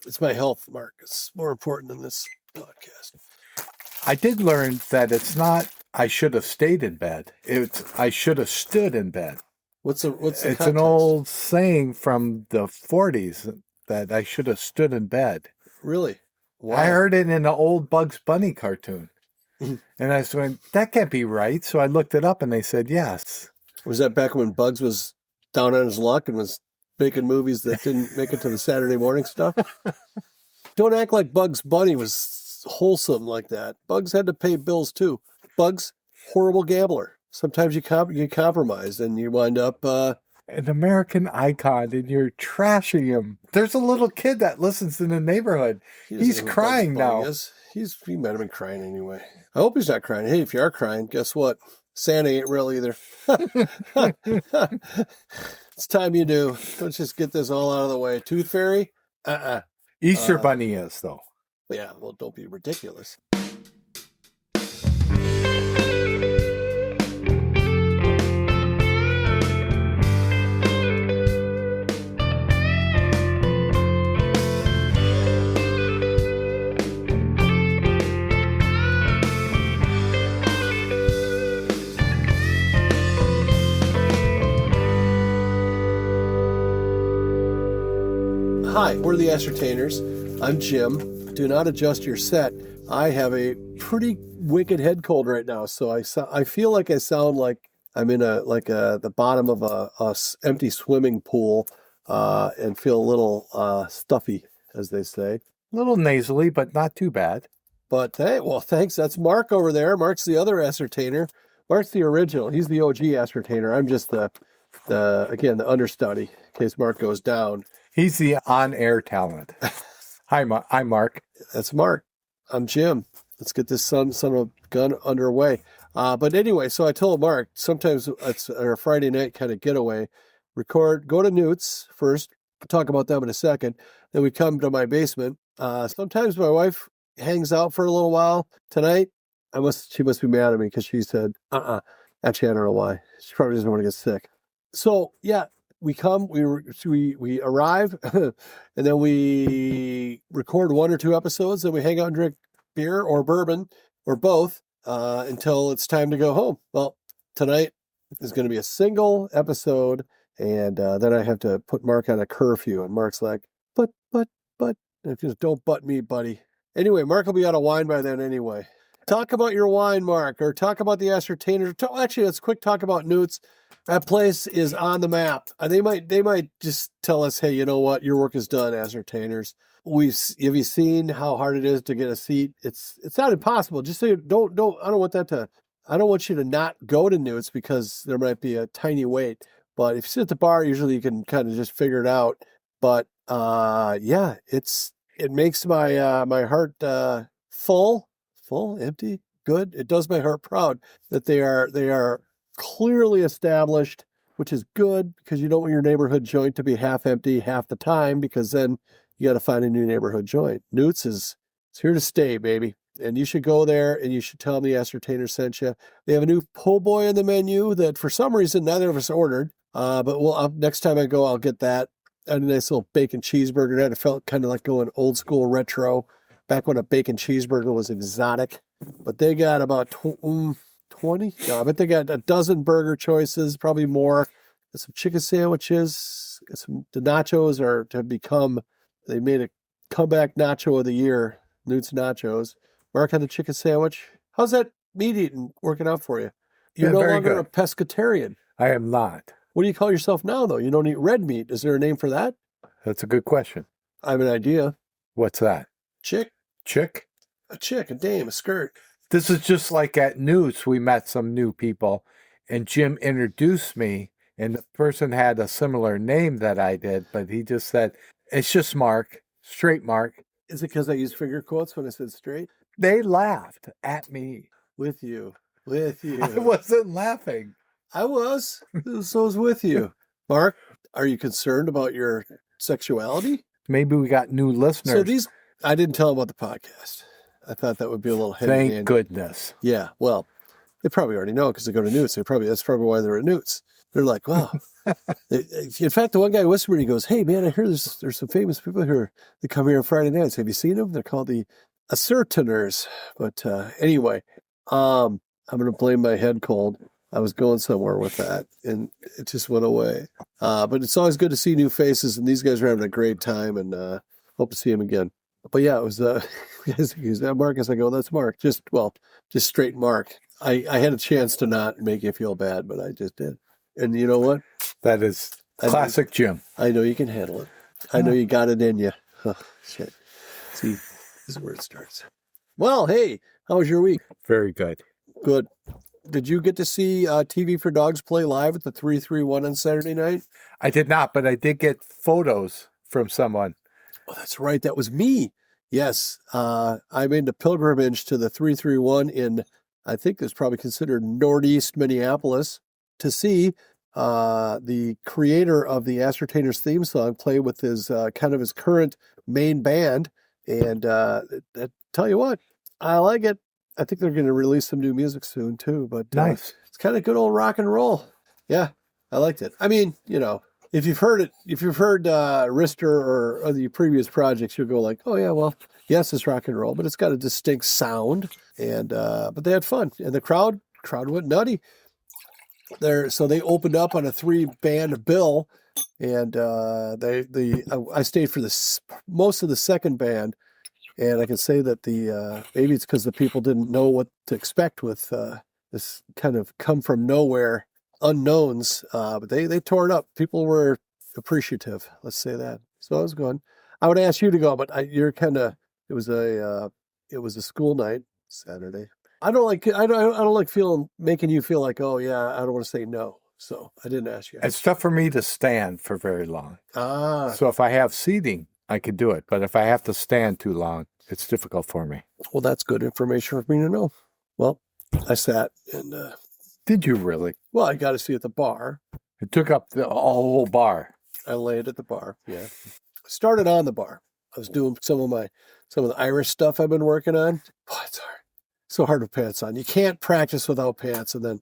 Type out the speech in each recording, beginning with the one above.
It's my health, Mark. It's more important than this podcast. I did learn that it's not I should have stayed in bed. It's I should have stood in bed. What's the It's context? an old saying from the 40s that I should have stood in bed. Really? Wow. I heard it in an old Bugs Bunny cartoon. And I went, that can't be right. So I looked it up and they said yes. Was that back when Bugs was down on his luck and was making movies that didn't make it to the Saturday morning stuff? Don't act like Bugs Bunny was wholesome like that. Bugs had to pay bills too. Bugs, horrible gambler. Sometimes you compromise and you wind up... an American icon and you're trashing him. There's a little kid that listens in the neighborhood. He's crying now. He might have been crying anyway. I hope he's not crying. Hey, if you are crying, guess what? Santa ain't real either. It's time you do. Let's just get this all out of the way. Tooth Fairy? Easter Bunny is, though. Yeah, well, don't be ridiculous. Hi, we're the Ascertainers. I'm Jim. Do not adjust your set. I have a pretty wicked head cold right now, so I feel like I sound like I'm in the bottom of a empty swimming pool, and feel a little stuffy, as they say. A little nasally, but not too bad. But hey, well, thanks. That's Mark over there. Mark's the other Ascertainer. Mark's the original. He's the OG Ascertainer. I'm just the understudy in case Mark goes down. He's the on-air talent. Hi, I'm Mark. That's Mark. I'm Jim. Let's get this son of a gun underway. But anyway, so I told Mark, sometimes it's our Friday night kind of getaway. Go to Newt's first, talk about them in a second. Then we come to my basement. Sometimes my wife hangs out for a little while. Tonight, she must be mad at me because she said, Actually, I don't know why. She probably doesn't want to get sick. So, yeah. We come, we arrive, and then we record 1 or 2 episodes, then we hang out and drink beer or bourbon or both until it's time to go home. Well, tonight is going to be a single episode, and then I have to put Mark on a curfew, and Mark's like, but, and just don't butt me, buddy. Anyway, Mark will be out of wine by then anyway. Talk about your wine, Mark, or talk about the Ascertainers. Actually, let's quick talk about Newt's. That place is on the map. They might just tell us, hey, you know what? Your work is done, Ascertainers. Have you seen how hard it is to get a seat? It's not impossible. Just say don't. I don't want you to not go to Newt's because there might be a tiny wait. But if you sit at the bar, usually you can kind of just figure it out. But yeah, it makes my heart full, empty, good. It does my heart proud that they are clearly established, which is good because you don't want your neighborhood joint to be half empty half the time, because then you got to find a new neighborhood joint. Newt's is here to stay, baby. And you should go there and you should tell them the Ascertainer sent you. They have a new po' boy on the menu that for some reason neither of us ordered. But next time I go, I'll get that. A nice little bacon cheeseburger. That it felt kind of like going old school retro, back when a bacon cheeseburger was exotic. But they got about 20? No, I bet they got a dozen burger choices, probably more. Got some chicken sandwiches. The nachos they made a comeback nacho of the year, Newt's Nachos. Mark had the chicken sandwich. How's that meat eating working out for you? You're no longer a pescatarian. I am not. What do you call yourself now, though? You don't eat red meat. Is there a name for that? That's a good question. I have an idea. What's that? Chick? A chick, a dame, a skirt. This is just like at Newt's, we met some new people, and Jim introduced me, and the person had a similar name that I did, but he just said, it's just Mark, straight Mark. Is it because I used finger quotes when I said straight? They laughed at me. With you. I wasn't laughing. I was. So was with you. Mark, are you concerned about your sexuality? Maybe we got new listeners. I didn't tell them about the podcast. I thought that would be a little heavy. Thank goodness. Yeah, well, they probably already know because they go to Newt's. That's probably why they're at Newt's. They're like, wow, In fact, the one guy whispered, he goes, "Hey, man, I hear there's some famous people here that come here on Friday nights. Have you seen them? They're called the TheAscertainers." But anyway, I'm going to blame my head cold. I was going somewhere with that, and it just went away. But it's always good to see new faces, and these guys are having a great time, and hope to see them again. But yeah, it was Marcus. I go, "That's Mark." Just straight Mark. I had a chance to not make you feel bad, but I just did. And you know what? That is classic Jim. I know you can handle it. I know you got it in you. Oh, shit. See, this is where it starts. Well, hey, how was your week? Very good. Good. Did you get to see TV for Dogs play live at the 331 on Saturday night? I did not, but I did get photos from someone. Oh, that's right. That was me. Yes. I made the pilgrimage to the 331 in, I think it's probably considered Northeast Minneapolis, to see the creator of the Ascertainers theme song play with his kind of his current main band. And tell you what, I like it. I think they're going to release some new music soon too. But Nice. It's kind of good old rock and roll. Yeah, I liked it. I mean, if you've heard Rister or the previous projects, you'll go like, oh yeah, well, yes, it's rock and roll, but it's got a distinct sound. And but they had fun, and the crowd went nutty. So they opened up on a 3-band bill, and I stayed for most of the second band, and I can say that maybe it's because the people didn't know what to expect with this kind of come from nowhere unknowns, but they tore it up. People were appreciative, let's say that. So I was going. I would ask you to go, but you're kind of. It was a school night Saturday. I don't like making you feel like, oh yeah, I don't want to say no. So I didn't ask you. It's tough for me to stand for very long. So if I have seating, I could do it. But if I have to stand too long, it's difficult for me. Well, that's good information for me to know. Well, I sat and. Did you really? Well, I got to see at the bar. It took up the whole bar. I laid at the bar. Yeah. Started on the bar. I was doing some of the Irish stuff I've been working on. Boy, it's hard. So hard with pants on. You can't practice without pants and then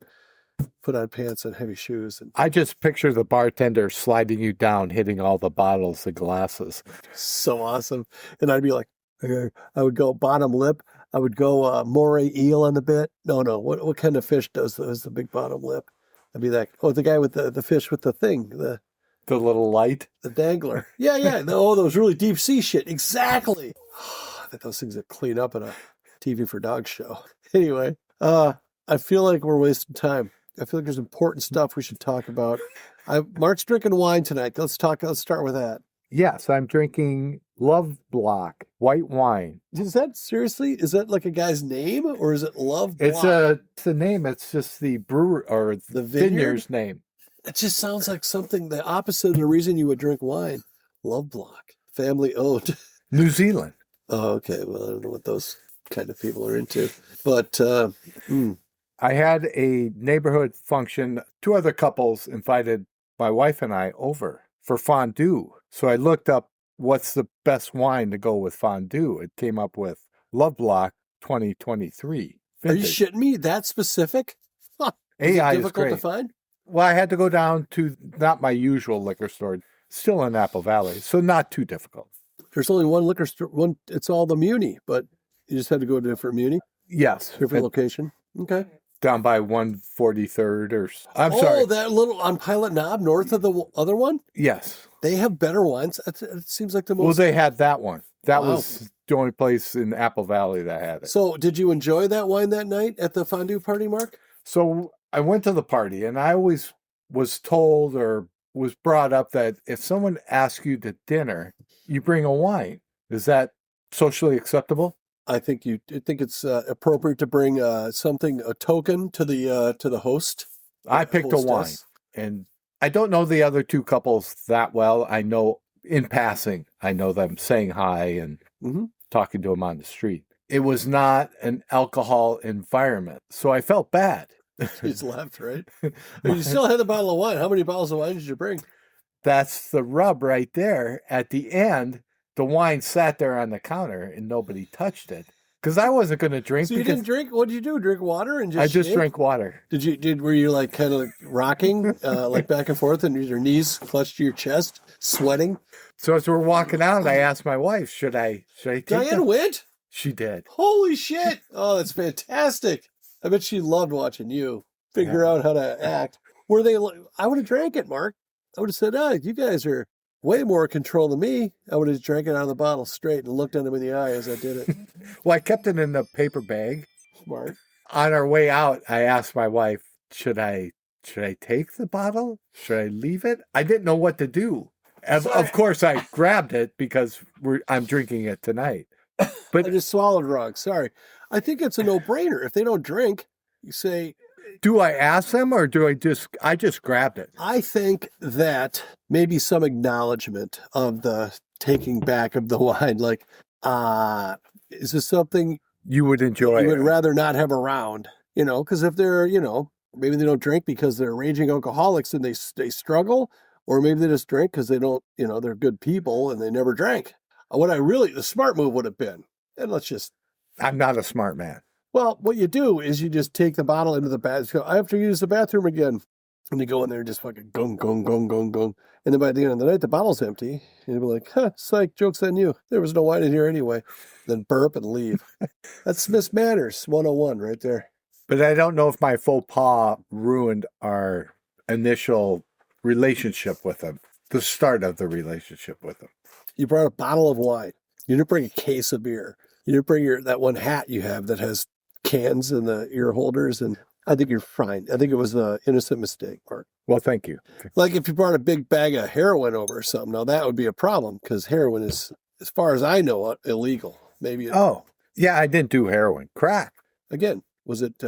put on pants and heavy shoes. And I just picture the bartender sliding you down, hitting all the bottles and glasses. So awesome. And I'd be like, I would go bottom lip. I would go moray eel on the bit. No. What kind of fish does the big bottom lip? I'd be like, the guy with the fish with the thing, the little light, the dangler. Yeah. Those really deep sea shit. Exactly. I think those things that clean up in a TV for Dogs show. Anyway, I feel like we're wasting time. I feel like there's important stuff we should talk about. Mark's drinking wine tonight. Let's start with that. Yes, I'm drinking Love Block white wine. Is that like a guy's name, or is it Love Block? It's a name. It's just the brewer or the vineyard's name. It just sounds like something the opposite of the reason you would drink wine. Love Block, family owned. New Zealand. Oh, okay. Well, I don't know what those kind of people are into, but I had a neighborhood function. 2 other couples invited my wife and I over for fondue. So I looked up what's the best wine to go with fondue. It came up with Love Block 2023. Vintage. Are you shitting me? That specific? Huh. AI is difficult is great. To find? Well, I had to go down to not my usual liquor store, still in Apple Valley, so not too difficult. There's only one liquor store. It's all the Muni, but you just had to go to a different Muni? Yes. Different location? Okay. Down by 143rd or... I'm sorry. Oh, that little on Pilot Knob north of the other one? Yes. They have better wines. It seems like the most... Well, they had that one. That was the only place in Apple Valley that had it. So did you enjoy that wine that night at the fondue party, Mark? So I went to the party, and I always was told or was brought up that if someone asks you to dinner, you bring a wine. Is that socially acceptable? I think it's appropriate to bring a token to the host. I picked a wine, and I don't know the other 2 couples that well. I know in passing, I know them saying hi and talking to them on the street. It was not an alcohol environment, so I felt bad. You just left, right? You still had the bottle of wine. How many bottles of wine did you bring? That's the rub right there. At the end, the wine sat there on the counter and nobody touched it. Because I wasn't going to drink. So you didn't drink? What did you do? Drink water and just I just shake? drank water. Were you like kind of like rocking, like back and forth, and your knees clutched to your chest, sweating? So as we're walking out, I asked my wife, should I take Diane went? She did. Holy shit. Oh, that's fantastic. I bet she loved watching you figure out how to act. Were they? I would have drank it, Mark. I would have said, you guys are way more in control than me. I would have drank it out of the bottle straight and looked at him in the eye as I did it. Well, I kept it in the paper bag. Smart. On our way out, I asked my wife, should I take the bottle? Should I leave it? I didn't know what to do. Of course, I grabbed it because I'm drinking it tonight. But I just swallowed wrong. Sorry. I think it's a no-brainer. If they don't drink, you say... Do I ask them or do I just grabbed it? I think that maybe some acknowledgement of the taking back of the wine, like, is this something you would enjoy? You would rather not have around, because if they're, maybe they don't drink because they're raging alcoholics and they struggle, or maybe they just drink because they don't, they're good people and they never drank. The smart move would have been, and I'm not a smart man. Well, what you do is you just take the bottle into the bathroom. I have to use the bathroom again. And you go in there and just fucking gong, gong, gong, gong, gong. And then by the end of the night, the bottle's empty. And you'll be like, psych, joke's on you. There was no wine in here anyway. Then burp and leave. That's Miss Manners 101 right there. But I don't know if my faux pas ruined our initial relationship with him, the start of the relationship with him. You brought a bottle of wine. You didn't bring a case of beer. You didn't bring that one hat you have that has cans and the ear holders, and I think you're fine. I think it was an innocent mistake, Mark. Well, thank you. Like if you brought a big bag of heroin over or something, now that would be a problem because heroin is, as far as I know, illegal. Maybe. Yeah, I didn't do heroin. Crack. Again, was it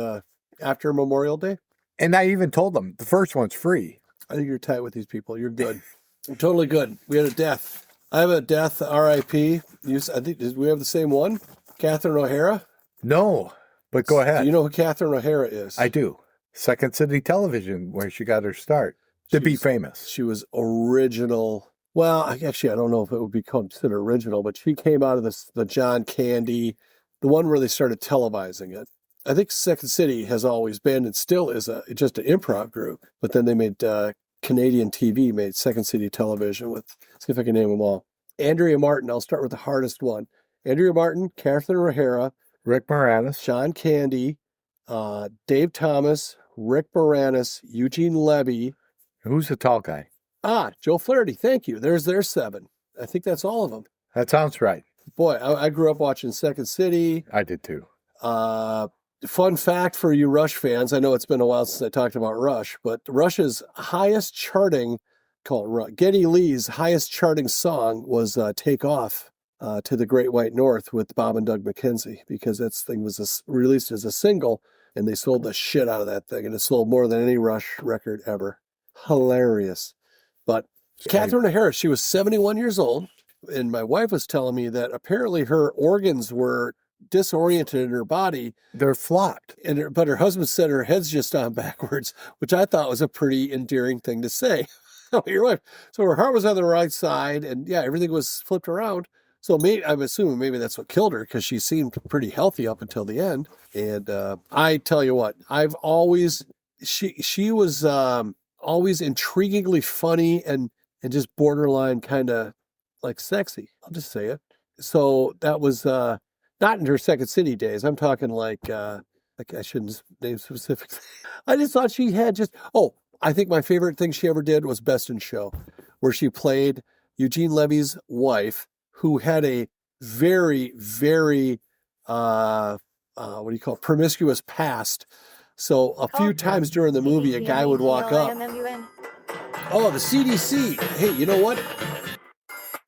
after Memorial Day? And I even told them the first one's free. I think you're tight with these people. You're good. You're totally good. We had a death. I have a death, R.I.P. I think, did we have the same one? Catherine O'Hara? No, but go ahead. Do you know who Catherine O'Hara is? I do. Second City Television, where she got her start to be famous. She was original. Well, actually, I don't know if it would be considered original, but she came out of the John Candy, the one where they started televising it. I think Second City has always been and still is just an improv group, but then they made Canadian TV made Second City Television with, see if I can name them all. Andrea Martin, I'll start with the hardest one. Andrea Martin, Catherine O'Hara, Rick Moranis, John Candy, Dave Thomas, Rick Moranis, Eugene Levy. Who's the tall guy? Joe Flaherty, thank you. There's 7. I think that's all of them. That sounds right. Boy, I grew up watching Second City. I did too. Fun fact for you Rush fans, I know it's been a while since I talked about Rush, but Rush's highest charting, Geddy Lee's highest charting song was Take Off to the Great White North with Bob and Doug McKenzie, because that thing was released as a single, and they sold the shit out of that thing, and it sold more than any Rush record ever. Hilarious. But Catherine O'Hara, she was 71 years old, and my wife was telling me that apparently her organs were disoriented in her body. They're flopped. But her husband said her head's just on backwards, which I thought was a pretty endearing thing to say. Your wife. So her heart was on the right side, and yeah, everything was flipped around. So I'm assuming maybe that's what killed her, because she seemed pretty healthy up until the end. And I tell you what, she was always intriguingly funny and just borderline kind of like sexy. I'll just say it. So that was not in her Second City days. I'm talking like I shouldn't name specifics. I just thought she had I think my favorite thing she ever did was Best in Show, where she played Eugene Levy's wife, who had a very, very, promiscuous past. So a few times during the movie, a guy would walk up. Oh, the CDC. Hey, you know what?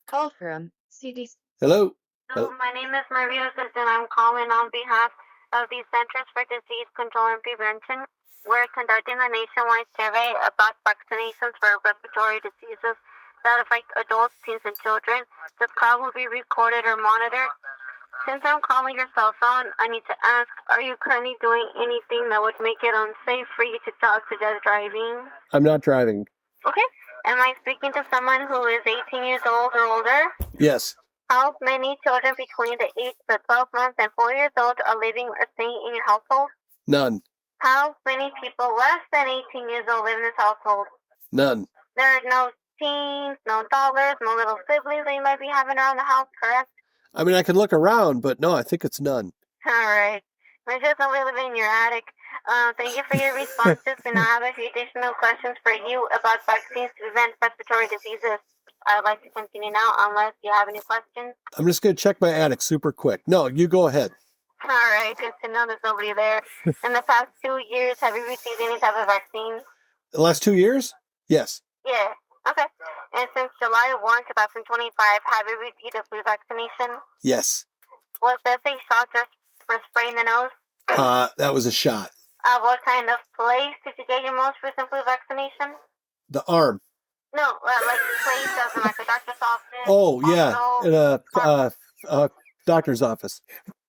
Call from CDC. Hello. My name is Maria and I'm calling on behalf of the Centers for Disease Control and Prevention. We're conducting a nationwide survey about vaccinations for respiratory diseases that affect adults, teens, and children. This call will be recorded or monitored. Since I'm calling your cell phone, I need to ask, are you currently doing anything that would make it unsafe for you to talk to just driving? I'm not driving. Okay. Am I speaking to someone who is 18 years old or older? Yes. How many children between the ages of 12 months and 4 years old are living or staying in your household? None. How many people less than 18 years old live in this household? None. There are no teens, no dollars, no little siblings that you might be having around the house, correct? I mean, I can look around, but no, I think it's none. All right. We're just only living in your attic. Thank you for your responses, and I have a few additional questions for you about vaccines to prevent respiratory diseases. I would like to continue now, unless you have any questions. I'm just going to check my attic super quick. No, you go ahead. All right, good to know there's nobody there. In the past 2 years, have you received any type of vaccine? The last 2 years? Yes. Yeah. Okay. And since July 1, 2025, have you received a flu vaccination? Yes. Was this a shot or for spraying the nose? That was a shot. What kind of place did you get your most recent flu vaccination? The arm. No, like place as in like a doctor's office. Oh, yeah. hospital. In a doctor's office.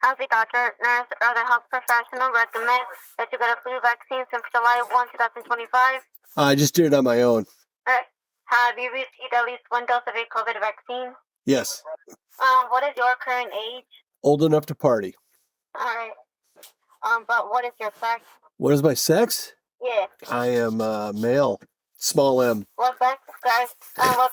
Has a doctor, nurse, or other health professional recommend that you get a flu vaccine since July 1, 2025? I just did it on my own. Have you received at least one dose of a COVID vaccine? Yes. What is your current age? Old enough to party. All right. But what is your sex? What is my sex? Yeah. I am male. Small m. What best describes your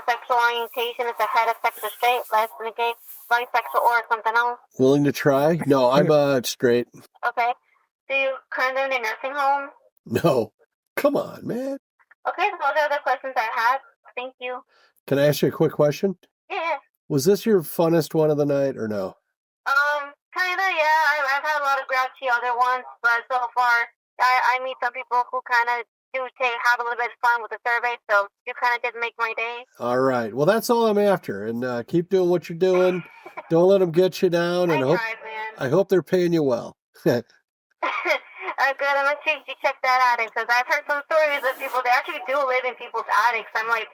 sexual orientation as a heterosexual, straight, lesbian, gay, bisexual, or something else? Willing to try? No, I'm straight. Okay. Do you currently live in a nursing home? No. Come on, man. Okay, those are the questions I had. Thank you. Can I ask you a quick question? Yeah. Was this your funnest one of the night or no? Kinda, yeah. I've had a lot of grouchy other ones, but so far, I meet some people who kind of do have a little bit of fun with the survey, so you kind of did make my day. All right. Well, that's all I'm after. And keep doing what you're doing. Don't let them get you down. And I hope they're paying you well. Good. I'm gonna you check that attic, because I've heard some stories of people that actually do live in people's attics. I'm like,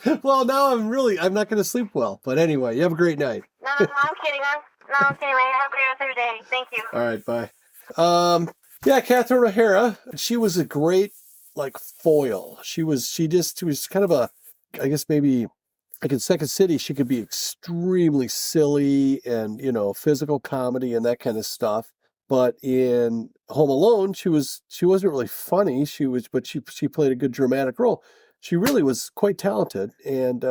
damn. Well, now I'm not going to sleep well. But anyway, you have a great night. No, I'm kidding. I'm kidding. Have a great rest of your day. Thank you. All right, bye. Yeah, Catherine O'Hara. She was a great foil. She was kind of a, I guess maybe like in Second City, she could be extremely silly and physical comedy and that kind of stuff. But in Home Alone, she wasn't really funny. But she played a good dramatic role. She really was quite talented, and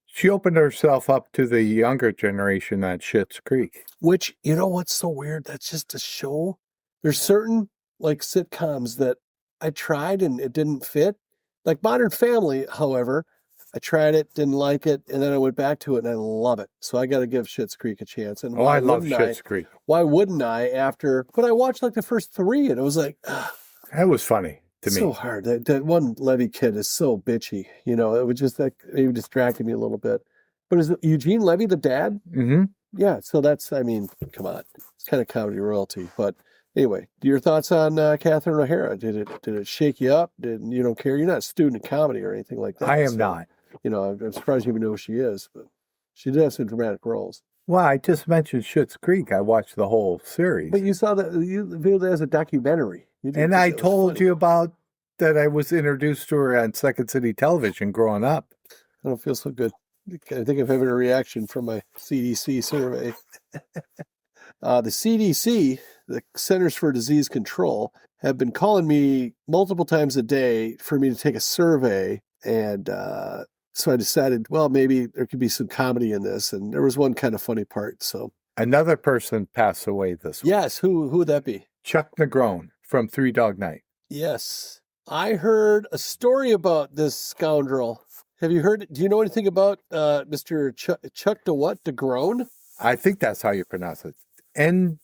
she opened herself up to the younger generation at Schitt's Creek. Which, what's so weird? That's just a show. There's certain sitcoms that I tried and it didn't fit. Like Modern Family, however, I tried it, didn't like it, and then I went back to it and I love it. So I got to give Schitt's Creek a chance. And I love Schitt's Creek. Why wouldn't I but I watched the first 3 and it was like, that was funny to me. So hard. That one Levy kid is so bitchy. It was just maybe distracted me a little bit. But is Eugene Levy the dad? Mm-hmm. Yeah. So come on. It's kind of comedy royalty. But anyway, your thoughts on Catherine O'Hara? Did it shake you up? You don't care? You're not a student of comedy or anything like that. I am not. I'm surprised you even know who she is, but she did have some dramatic roles. Well, I just mentioned Schitt's Creek. I watched the whole series. But you saw you viewed it as a documentary. And I told you about that I was introduced to her on Second City Television growing up. I don't feel so good. I think I'm having a reaction from my CDC survey. The CDC, the Centers for Disease Control, have been calling me multiple times a day for me to take a survey. And so I decided, well, maybe there could be some comedy in this. And there was one kind of funny part. So another person passed away this week. Yes. Who would that be? Chuck Negron from 3 Dog Night. Yes. I heard a story about this scoundrel. Have you heard? Do you know anything about Mr. Chuck Negron? I think that's how you pronounce it. Negron.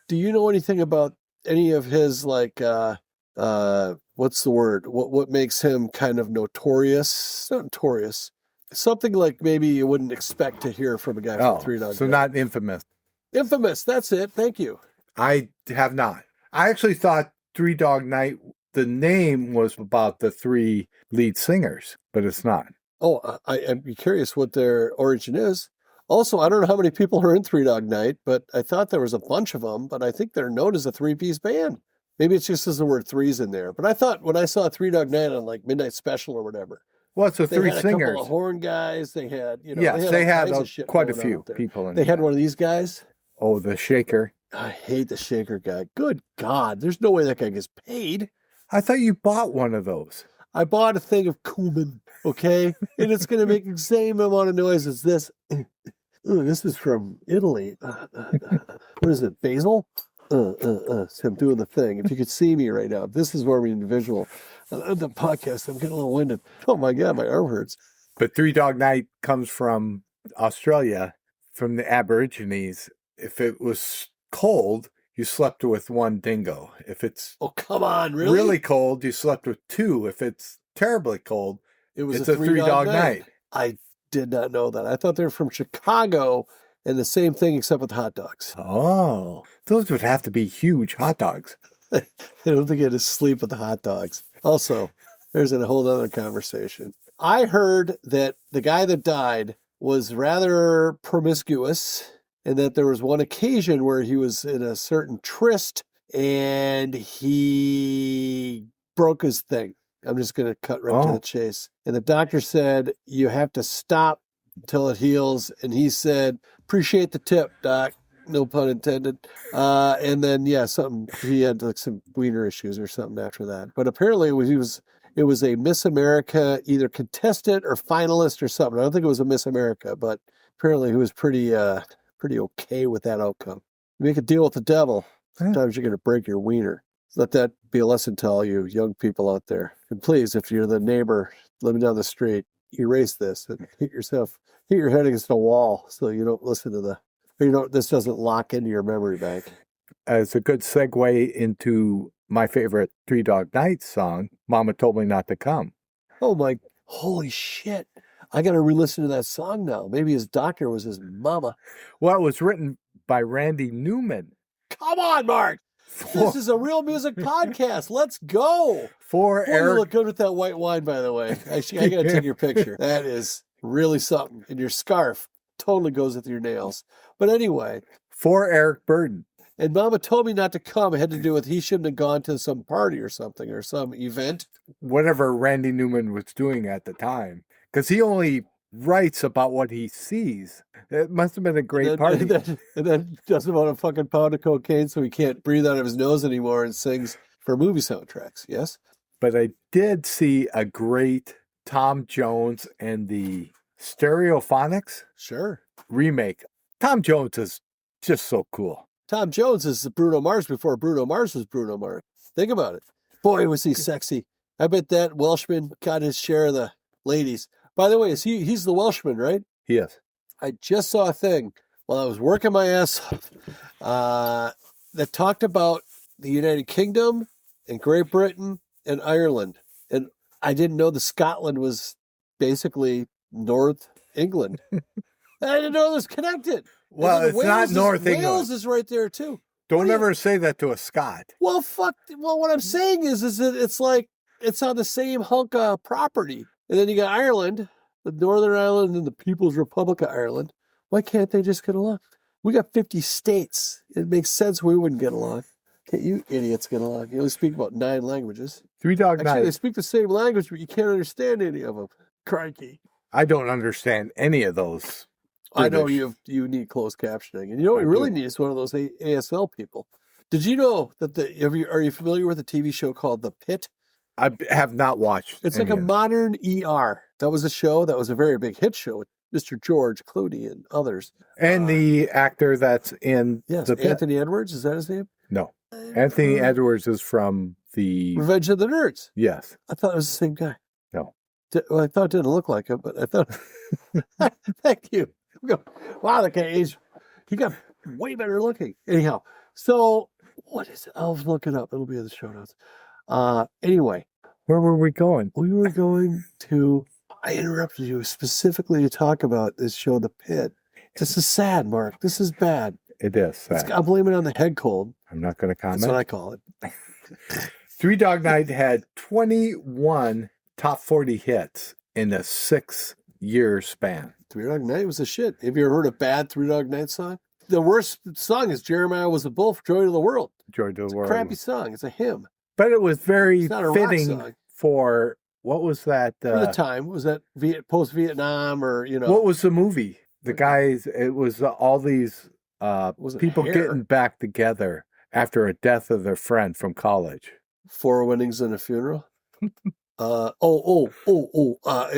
Do you know anything about any of his what's the word? What makes him kind of notorious? Not notorious. Something like maybe you wouldn't expect to hear from a guy from 3 Dog Night. So not infamous. Infamous. That's it. Thank you. I have not. I actually thought 3 Dog Night, the name was about the 3 lead singers, but it's not. Oh, I'm curious what their origin is. Also, I don't know how many people are in 3 Dog Night, but I thought there was a bunch of them, but I think they're known as a 3-piece band. Maybe it's just as the word three's in there. But I thought when I saw 3 Dog Night on Midnight Special or whatever, Well, it's the They three had a couple singers. of horn guys. They had, Yes, all they had kinds of shit quite a going on few up there. people in They had that. one of these guys. Oh, the shaker. I hate the shaker guy. Good God. There's no way that guy gets paid. I thought you bought one of those. I bought a thing of cumin, okay? And it's going to make the same amount of noise as this. Ooh, this is from Italy. What is it, basil? So I'm doing the thing. If you could see me right now, this is where we individual. The podcast, I'm getting a little winded. Oh my God, my arm hurts. But Three Dog Night comes from Australia, from the Aborigines. If it was cold, you slept with one dingo. If it's Oh, come on, really? cold, you slept with two. If it's terribly cold, It was it's a a three-dog night. I did not know that. I thought they were from Chicago and the same thing except with hot dogs. Oh, those would have to be huge hot dogs. I don't think I had to sleep with the hot dogs. Also, there's a whole other conversation. I heard that the guy that died was rather promiscuous and that there was one occasion where he was in a certain tryst and he broke his thing. I'm just going to cut right to the chase. And the doctor said, you have to stop until it heals. And he said, appreciate the tip, doc. No pun intended. And then, he had like some wiener issues or something after that. But apparently it was a Miss America, either contestant or finalist or something. I don't think it was a Miss America, but apparently he was pretty okay with that outcome. You make a deal with the devil. Sometimes you're going to break your wiener. Let that be a lesson to all you young people out there. And please, if you're the neighbor living down the street, erase this and hit your head against a wall so you don't listen to this doesn't lock into your memory bank. It's a good segue into my favorite Three Dog Night song, Mama Told Me Not to Come. Oh my, holy shit. I got to re-listen to that song now. Maybe his doctor was his mama. Well, it was written by Randy Newman. Come on, Mark. This is a real music podcast. Let's go. For Boy, Eric. you look good with that white wine, by the way. I got to take your picture. That is really something. And your scarf totally goes with your nails. But anyway. For Eric Burden. And Mama told me not to come. It had to do with he shouldn't have gone to some party or something or some event. Whatever Randy Newman was doing at the time. Because he only writes about what he sees. It must have been a great party. And then doesn't want a fucking pound of cocaine so he can't breathe out of his nose anymore and sings for movie soundtracks. Yes? But I did see a great Tom Jones and the Stereophonics remake. Tom Jones is just so cool. Tom Jones is Bruno Mars before Bruno Mars was Bruno Mars. Think about it. Boy, was he sexy. I bet that Welshman got his share of the ladies. By the way, he's the Welshman, right? He is. I just saw a thing while I was working my ass off that talked about the United Kingdom and Great Britain and Ireland. And I didn't know that Scotland was basically North England. I didn't know it was connected. Well, it's not North England. Wales is right there, too. Don't ever say that to a Scot. Well, fuck. Well, what I'm saying is that it's like it's on the same hunk of property. And then you got Ireland, the Northern Ireland and the People's Republic of Ireland. Why can't they just get along? We got 50 states. It makes sense we wouldn't get along. Can't you idiots get along? You only speak about 9 languages. Three Dog Night. Actually, they speak the same language, but you can't understand any of them. Crikey. I don't understand any of those. I know you need closed captioning. And you know what you really need is one of those ASL people. Did you know that are you familiar with a TV show called The Pit? I have not watched. It's like a modern ER. That was a show that was a very big hit show with Mr. George Clooney and others. And the actor that's in The Pit. Anthony Edwards, is that his name? No. Anthony Edwards is from the Revenge of the Nerds. Yes. I thought it was the same guy. No. Well, I thought it didn't look like him, but I thought thank you. Wow, that guy aged. He got way better looking. Anyhow, so what is it? I'll look it up. It'll be in the show notes. Anyway. Where were we going? We were going to, I interrupted you specifically to talk about this show, The Pit. This is sad, Mark. This is bad. It is sad. I'll blame it on the head cold. I'm not going to comment. That's what I call it. Three Dog Night had 21 top 40 hits in a 6-year span. Three Dog Night was a shit. Have you ever heard a bad Three Dog Night song? The worst song is Jeremiah Was a Bull for Joy to the World. Joy to the It's World. a crappy song. It's a hymn. But it was very It's not a rock fitting song. for What was that? For the time, was that post-Vietnam or, What was the movie? The guys, it was all these Was it people Hair? getting back together after a death of their friend from college. 4 Weddings and a Funeral? It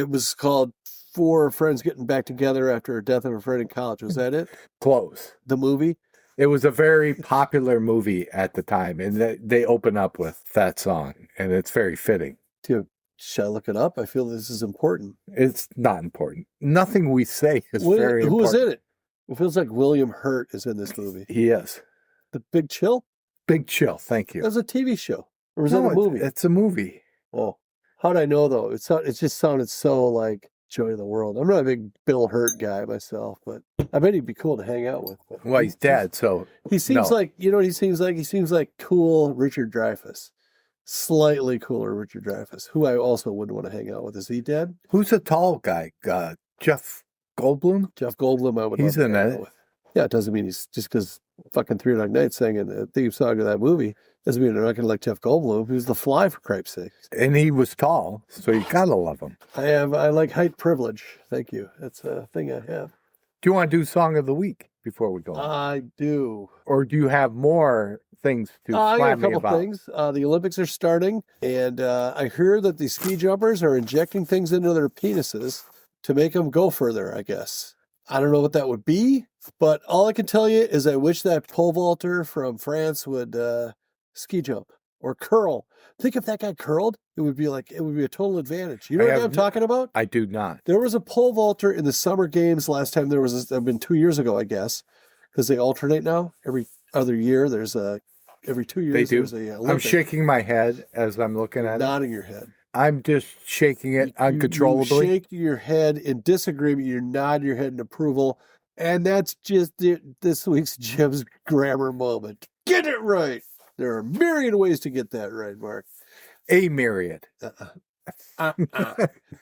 was called 4 Friends Getting Back Together After a Death of a Friend in College. Was that it? Close. The movie? It was a very popular movie at the time, and they open up with that song, and it's very fitting. Dude, should I look it up? I feel this is important. It's not important. Nothing we say is Who very important. was in it? It feels like William Hurt is in this movie. He is. The Big Chill? Big Chill, thank you. That was a TV show. Or was No, that a movie? It's a movie. Oh, how'd I know though? It just sounded so like Joy of the World. I'm not a big Bill Hurt guy myself, but I bet he'd be cool to hang out with. But Well, he's dead, so he seems no. like, what he seems like? He seems like cool Richard Dreyfuss. Slightly cooler Richard Dreyfuss, who I also wouldn't want to hang out with. Is he dead? Who's the tall guy? Jeff Goldblum? Jeff Goldblum, I would He's love to in hang it. out with. Yeah, it doesn't mean he's just because fucking 3 Dog Night singing the theme song of that movie doesn't mean they're not going to like Jeff Goldblum. He was the Fly, for Christ's sake. And he was tall, so you gotta love him. I like height privilege. Thank you. That's a thing I have. Do you want to do Song of the Week before we go on? I do. Or do you have more things to I got a slam me couple about? things. The Olympics are starting, and I hear that the ski jumpers are injecting things into their penises to make them go further, I guess. I don't know what that would be, but all I can tell you is I wish that pole vaulter from France would ski jump or curl. Think if that guy curled, it would be a total advantage. You know what I'm talking about? I do not. There was a pole vaulter in the Summer Games last time. It's been 2 years ago, I guess, because they alternate now. Every other year, every 2 years. They do. There's a I'm Olympic. shaking my head as I'm looking at it. Nodding your head. I'm just shaking it uncontrollably. You shake your head in disagreement. You nod your head in approval. And that's just this week's Jim's grammar moment. Get it right. There are a myriad ways to get that right, Mark. A myriad.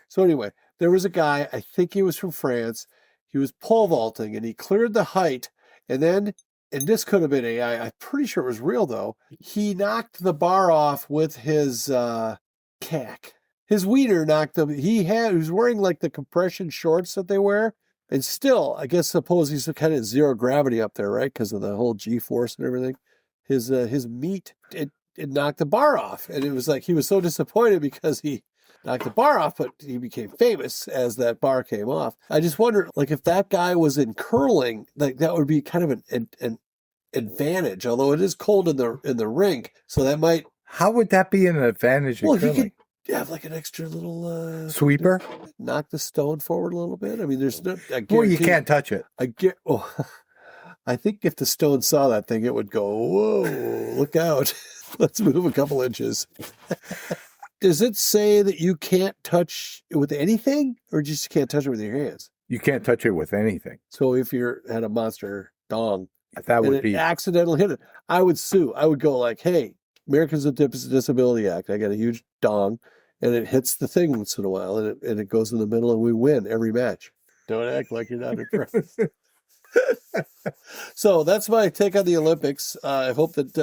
So anyway, there was a guy, I think he was from France. He was pole vaulting, and he cleared the height. And then, and this could have been AI. I'm pretty sure it was real, though. He knocked the bar off with his cack. His wiener knocked him. He was wearing like the compression shorts that they wear. And still, I guess, suppose he's kind of zero gravity up there, right? Because of the whole G-force and everything. His meat, it knocked the bar off. And it was like he was so disappointed because he knocked the bar off, but he became famous as that bar came off. I just wonder, like, if that guy was in curling, like that would be kind of an advantage. Although it is cold in the rink, so that might. How would that be an advantage? Well, in he curling? could have like an extra little Sweeper? knock the stone forward a little bit. I mean, there's no. Well, you can't touch it. I think if the stone saw that thing, it would go, whoa, look out. Let's move a couple inches. Does it say that you can't touch it with anything, or just can't touch it with your hands? You can't touch it with anything. So if you had a monster dong That and would it be. accidentally hit it, I would sue. I would go like, hey, Americans with Disability Act, I got a huge dong, and it hits the thing once in a while, and it goes in the middle, and we win every match. Don't act like you're not impressed. So that's my take on the Olympics. I hope that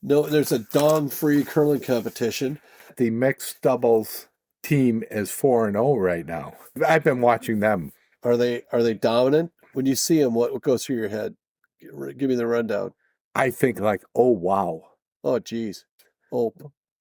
there's a dong-free curling competition. The mixed doubles team is 4-0 right now. I've been watching them. Are they dominant? When you see them, what goes through your head? Give me the rundown. I think like, oh, wow. Oh, geez. Oh,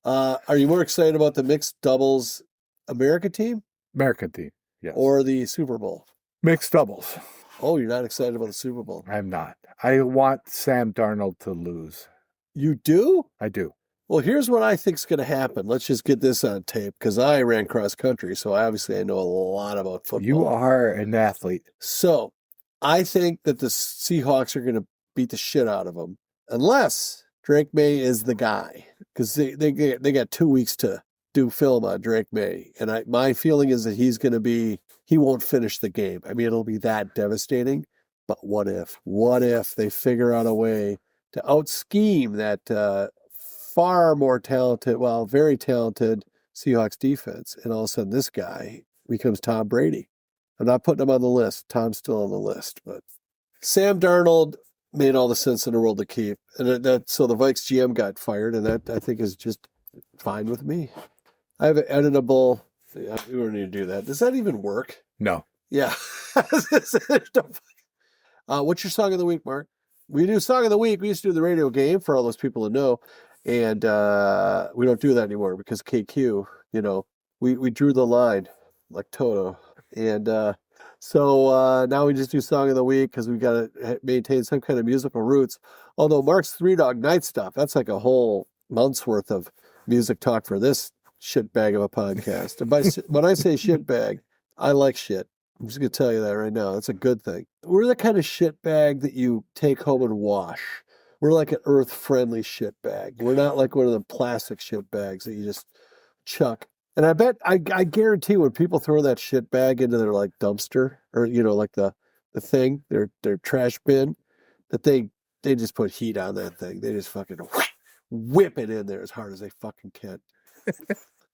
are you more excited about the mixed doubles America team American team, yes. or the Super Bowl? Mixed doubles. Oh, you're not excited about the Super Bowl. I'm not. I want Sam Darnold to lose. You do? I do. Well, here's what I think's going to happen. Let's just get this on tape because I ran cross country, so obviously I know a lot about football. You are an athlete. So I think that the Seahawks are going to beat the shit out of them unless Drake May is the guy, because they got 2 weeks to do film on Drake May, and my feeling is that he won't finish the game. I mean, it'll be that devastating. But what if they figure out a way to out-scheme that far more talented, very talented Seahawks defense, and all of a sudden this guy becomes Tom Brady. I'm not putting him on the list. Tom's still on the list, but Sam Darnold made all the sense in the world to keep. And so the Vikes GM got fired, and that I think is just fine with me. I have an editable Yeah, we don't need to do that. Does that even work? No. Yeah. What's your song of the week, Mark? We do song of the week. We used to do the radio game for all those people to know, and we don't do that anymore because KQ. We drew the line like Toto, and so now we just do song of the week because we got to maintain some kind of musical roots. Although Mark's Three Dog Night stuff, that's like a whole month's worth of music talk for this shit bag of a podcast. And when I say shit bag, I like shit. I'm just going to tell you that right now. That's a good thing. We're the kind of shit bag that you take home and wash. We're like an earth-friendly shit bag. We're not like one of the plastic shit bags that you just chuck. And I guarantee when people throw that shit bag into their like dumpster or, like the thing, their trash bin, that they just put heat on that thing. They just fucking whip it in there as hard as they fucking can.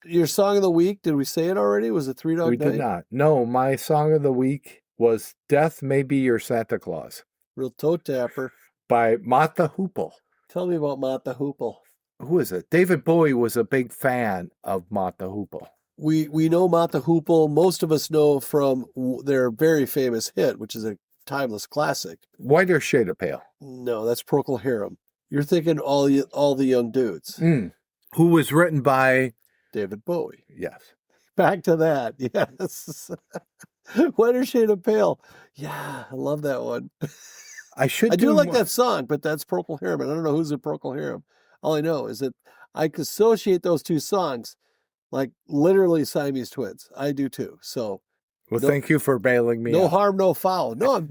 Your song of the week, did we say it already? Was it Three Dog Night? We did not. No, my song of the week was Death May Be Your Santa Claus Real toe tapper. by Mott the Hoople. Tell me about Mott the Hoople. Who is it? David Bowie was a big fan of Mott the Hoople. We know Mott the Hoople. Most of us know from their very famous hit, which is a timeless classic. Whiter Shade of Pale. No, that's Procol Harum. You're thinking all the young dudes. Who was written by David Bowie. Yes. Back to that. Yes. Whiter Shade of Pale. Yeah, I love that one. I do like that song, but that's Procol Harum. And I don't know who's in Procol Harum. All I know is that I can associate those two songs like literally Siamese twins. I do too. So, well, thank you for bailing me No out. harm, no foul. No,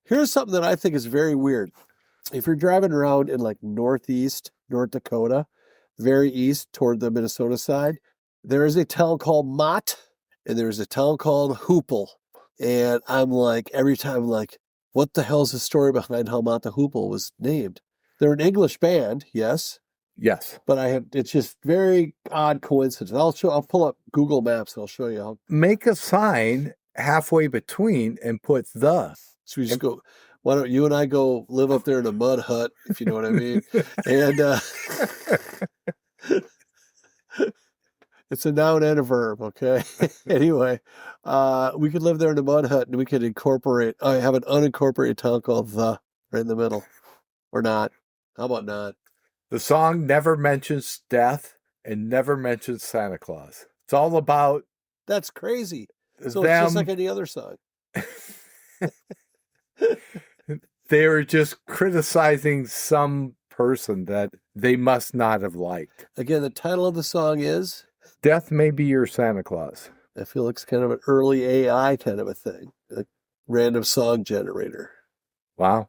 here's something that I think is very weird. If you're driving around in like northeast North Dakota, very east toward the Minnesota side, there is a town called Mott and there's a town called Hoople. And I'm like, every time, like, what the hell's the story behind how Mott the Hoople was named? They're an English band, yes. Yes. But it's just very odd coincidence. I'll pull up Google Maps and I'll show you how. Make a sign halfway between and put the. So we just go, why don't you and I go live up there in a mud hut, if you know what I mean? And it's a noun and a verb, okay? Anyway, we could live there in a mud hut and we could have an unincorporated town called The right in the middle. Or not. How about not? The song never mentions death and never mentions Santa Claus. It's all about. That's crazy. So them. It's just like any other song. They were just criticizing some person that they must not have liked. Again, the title of the song is Death May Be Your Santa Claus. I feel like it's kind of an early AI kind of a thing. Like random song generator. Wow.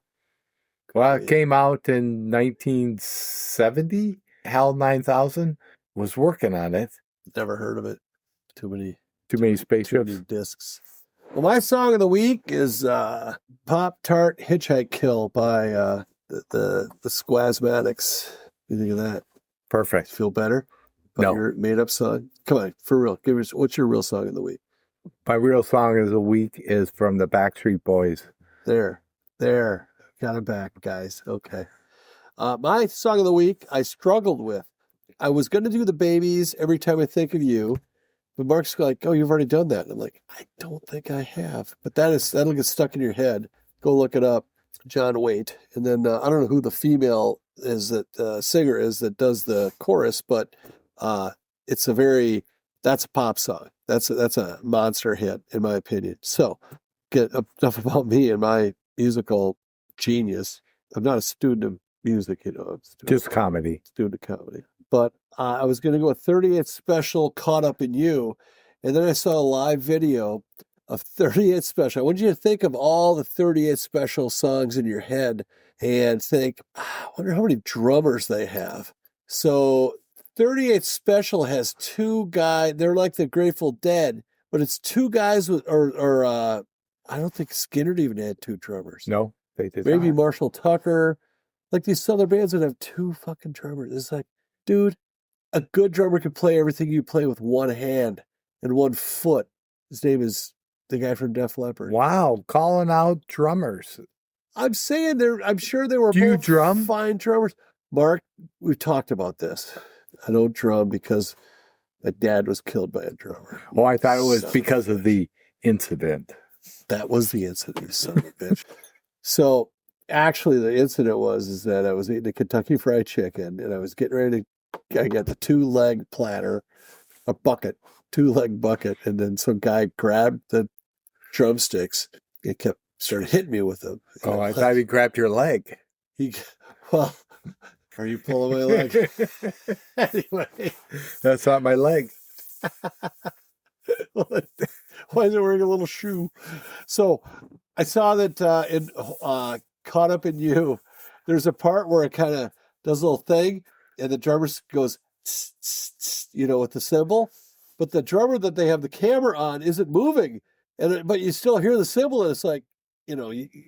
Well, it came out in 1970. HAL 9000 was working on it. Never heard of it. Too many spaceships. Too many discs. Well, my song of the week is Pop Tart Hitchhike Kill by the Squasmatics. What do you think of that? Perfect. Feel better about No. your made-up song? Come on, for real. What's your real song of the week? My real song of the week is from the Backstreet Boys. There. Got it back, guys. Okay. My song of the week, I struggled with. I was going to do the Babies, Every Time I Think of You. But Mark's like, oh, you've already done that. And I'm like, I don't think I have. But that'll get stuck in your head. Go look it up. John Waite. And then I don't know who the female is that singer is that does the chorus, but that's a pop song. That's a monster hit, in my opinion. So get enough about me and my musical genius. I'm not a student of music, Just comedy. Student of comedy. But I was going to go a 38th Special Caught Up in You. And then I saw a live video of 38th Special. I want you to think of all the 38th Special songs in your head and think, I wonder how many drummers they have. So 38th Special has two guys. They're like the Grateful Dead, but it's two guys or I don't think Skinner even had two drummers. No, they did Maybe not. Marshall Tucker. Like these Southern bands that have two fucking drummers. It's like, dude, a good drummer can play everything you play with one hand and one foot. His name is the guy from Def Leppard. Wow, calling out drummers. I'm saying I'm sure they were Do you both drum? fine drummers. Mark, we've talked about this. I don't drum because My dad was killed by a drummer. Oh, I thought it was Son of because of the incident. That was the incident, you son of a bitch. So actually the incident is that I was eating a Kentucky Fried Chicken and I was getting ready to, I got the 2-leg platter, a bucket, 2-leg bucket, and then some guy grabbed the drumsticks and started hitting me with them. Oh, I thought he grabbed your leg. Well, are you pulling my leg? Anyway. That's not my leg. Why is it wearing a little shoe? So I saw that in Caught Up in You, there's a part where it kind of does a little thing and the drummer goes, tss, tss, tss, with the cymbal. But the drummer that they have the camera on isn't moving. But you still hear the cymbal, and it's like,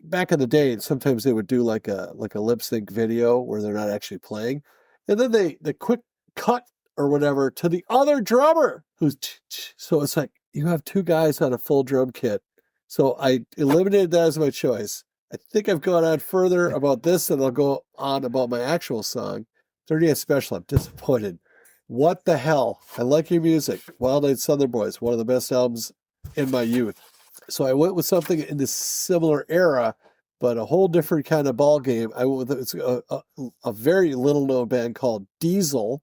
back in the day, sometimes they would do like a lip sync video where they're not actually playing. And then the quick cut or whatever to the other drummer so it's like you have 2 guys on a full drum kit. So I eliminated that as my choice. I think I've gone on further about this than I'll go on about my actual song. 30th Special, I'm disappointed. What the hell? I like your music. Wild Eyed Southern Boys, one of the best albums in my youth. So I went with something in this similar era, but a whole different kind of ball game. I went with a very little known band called Diesel.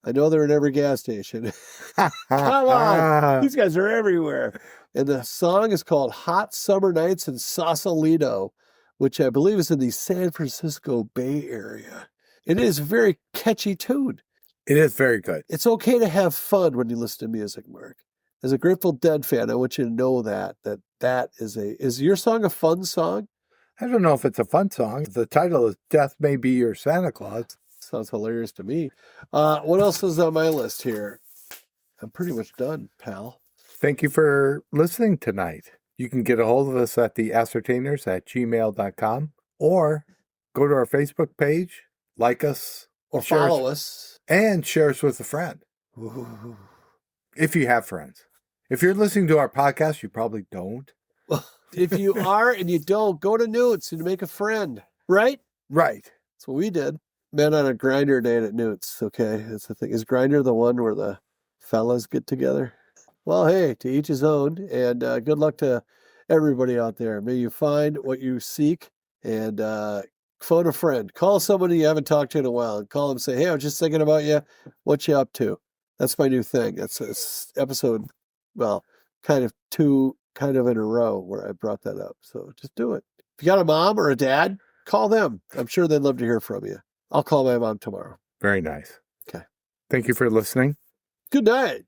I know they're in every gas station. Come on, these guys are everywhere. And the song is called Hot Summer Nights in Sausalito, which I believe is in the San Francisco Bay Area. It is a very catchy tune. It is very good. It's okay to have fun when you listen to music, Mark. As a Grateful Dead fan, I want you to know that is your song a fun song? I don't know if it's a fun song. The title is Death May Be Your Santa Claus. Sounds hilarious to me. What else is on my list here? I'm pretty much done, pal. Thank you for listening tonight. You can get a hold of us at TheAscertainers@gmail.com or go to our Facebook page, like us, Or follow us. and share us with a friend. Ooh. If you have friends. If you're listening to our podcast, you probably don't. Well, if you are and you don't, go to Newt's and make a friend, right? Right. That's what we did. Met on a grinder date at Newt's, okay? That's the thing. Is Grinder the one where the fellas get together? Well, hey, to each his own, and good luck to everybody out there. May you find what you seek, and phone a friend. Call somebody you haven't talked to in a while, and call them and say, hey, I was just thinking about you. What you up to? That's my new thing. That's episode, kind of in a row where I brought that up. So just do it. If you got a mom or a dad, call them. I'm sure they'd love to hear from you. I'll call my mom tomorrow. Very nice. Okay. Thank you for listening. Good night.